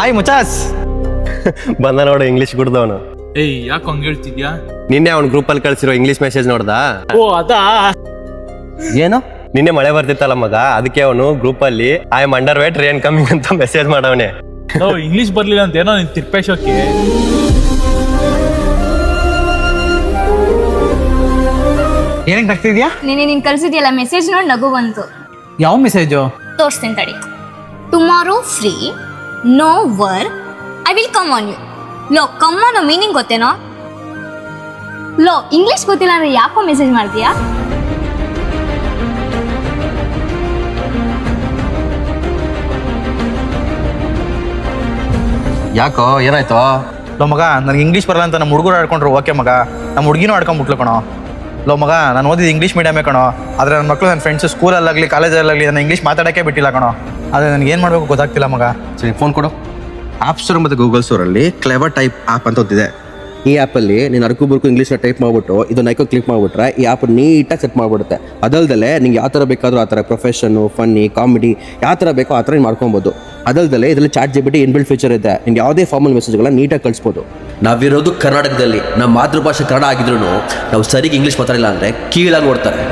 Hi ಮುಚಾಸ್. ಬಂದ ನೋಡು English ಗುಡ್ದವನು. ಏಯ್ ಯಾಕೆ ಹಂಗ ಹೇಳ್ತಿದ್ಯಾ? ನಿನ್ನೆ ಅವ್ನು ಗ್ರೂಪ್ ಅಲ್ಲಿ ಕಳ್ಸಿರೋ ಇಂಗ್ಲಿಷ್ ಮೆಸೇಜ್ ನೋಡ್ದಾ? ಓ ಅದಾ? ಏನು ನಿನ್ನೆ ಮಳೆ ಬರ್ತಿತ್ತಲ್ಲ ಮಗ, ಅದಕ್ಕೆ ಅವನು ಗ್ರೂಪ್ ಅಲ್ಲಿ I am under wait train coming ಅಂತ ಮೆಸೇಜ್ ಮಾಡವನೆ. ಇಂಗ್ಲಿಷ್ ಬರ್ಲಿಲ್ಲ ಅಂತ ಏನೋ ನಿನ್ ತಿರ್ಪೇಶೋಕೆ. ಏನಕ್ಕೆ ನಗ್ತಿದ್ಯಾ? ನೀನ್ ಕಳ್ಸಿದ್ಯಲ್ಲ ಮೆಸೇಜ್ ನೋಡಿ ನಗು ಬಂತು. ಯಾವ ಮೆಸೇಜು? ತೋರಿಸ್ತೀನಿ ತಡಿ. Tomorrow free, no work, I will come on you. ಲೋ ಕಮ್ ಆನ್ ಮೀನಿಂಗ್ ಗೊತ್ತೇನೋ? ಲೋ ಇಂಗ್ಲಿಷ್ ಗೊತ್ತಿಲ್ಲ ಅಂದ್ರೆ ಯಾಕೋ ಮೆಸೇಜ್ ಮಾಡ್ತೀಯಾ? ಯಾಕೋ ಏನಾಯ್ತು? ಲೋ ಮಗ, ನನಗೆ ಇಂಗ್ಲೀಷ್ ಬರಲ್ಲ ಅಂತ ನಮ್ಮ ಹುಡುಗರು ಆಡ್ಕೊಂಡ್ರು ಓಕೆ ಮಗ, ನಮ್ಮ ಹುಡುಗಿನೂ ಆಡ್ಕೊಂಡ್ಬಿಟ್ಲು ಕಣೋ. ಲೋ ಮಗ, ನಾನು ಓದಿದ್ದು ಇಂಗ್ಲೀಷ್ ಮೀಡಿಯಮೇ ಕಣೋ, ಆದರೆ ನನ್ನ ಮಕ್ಕಳು ನನ್ನ ಫ್ರೆಂಡ್ಸು ಸ್ಕೂಲಲ್ಲಾಗಲಿ ಕಾಲೇಜಲ್ಲಾಗಲಿ ನಾನು ಇಂಗ್ಲೀಷ್ ಮಾತಾಡೋಕ್ಕೆ ಬಿಟ್ಟಿಲ್ಲ ಕಣೋ. ಆದರೆ ನನಗೆ ಏನು ಮಾಡಬೇಕು ಗೊತ್ತಾಗ್ತಿಲ್ಲ ಮಗ. ಸರಿ ಫೋನ್ ಕೊಡು. ಆಪ್ ಸ್ಟೋರ್ ಮತ್ತು ಗೂಗಲ್ ಸ್ಟೋರಲ್ಲಿ ಕ್ಲೆವರ್ ಟೈಪ್ ಆ್ಯಪ್ ಅಂತ ಓದಿದೆ. ಈ ಆ್ಯಪಲ್ಲಿ ನೀನು ಅರ್ಕು ಬರ್ಕು ಇಂಗ್ಲೀಷ್ನ ಟೈಪ್ ಮಾಡಿಬಿಟ್ಟು ಇದು ನೈಕೋ ಕ್ಲಿಕ್ ಮಾಡಿಬಿಟ್ರೆ ಈ ಆ್ಯಪ್ ನೀಟಾಗಿ ಸೆಟ್ ಮಾಡಿಬಿಡುತ್ತೆ. ಅದಲ್ದಲೆ ನಿಂಗೆ ಯಾವ ಥರ ಬೇಕಾದರೂ ಆ ಥರ ಪ್ರೊಫೆಷನ್ನು, ಫನ್ನಿ, ಕಾಮಿಡಿ ಯಾವ ಥರ ಬೇಕೋ ಆ ಥರ ನೀವು ಮಾಡ್ಕೊಬೋದು. ಅದಲ್ದಲೆ ಇದರಲ್ಲಿ ಚಾಟ್ ಜಿಪಿಟಿ ಇನ್ಬಿಲ್ಟ್ ಫೀಚರ್ ಇದೆ. ನಿಮ್ಗೆ ಯಾವುದೇ ಫಾರ್ಮಲ್ ಮೆಸೇಜ್ಗಳನ್ನ ನೀಟಾಗಿ ಕಳಿಸ್ಬೋದು. ನಾವಿರೋದು ಕರ್ನಾಟಕದಲ್ಲಿ, ನಮ್ಮ ಮಾತೃಭಾಷೆ ಕನ್ನಡ ಆಗಿದ್ರು ನಾವು ಸರಿಗೆ ಇಂಗ್ಲೀಷ್ ಮಾತಾಡಿಲ್ಲ ಅಂದರೆ ಕೀಳಾಗಿ ನೋಡ್ತಾರೆ.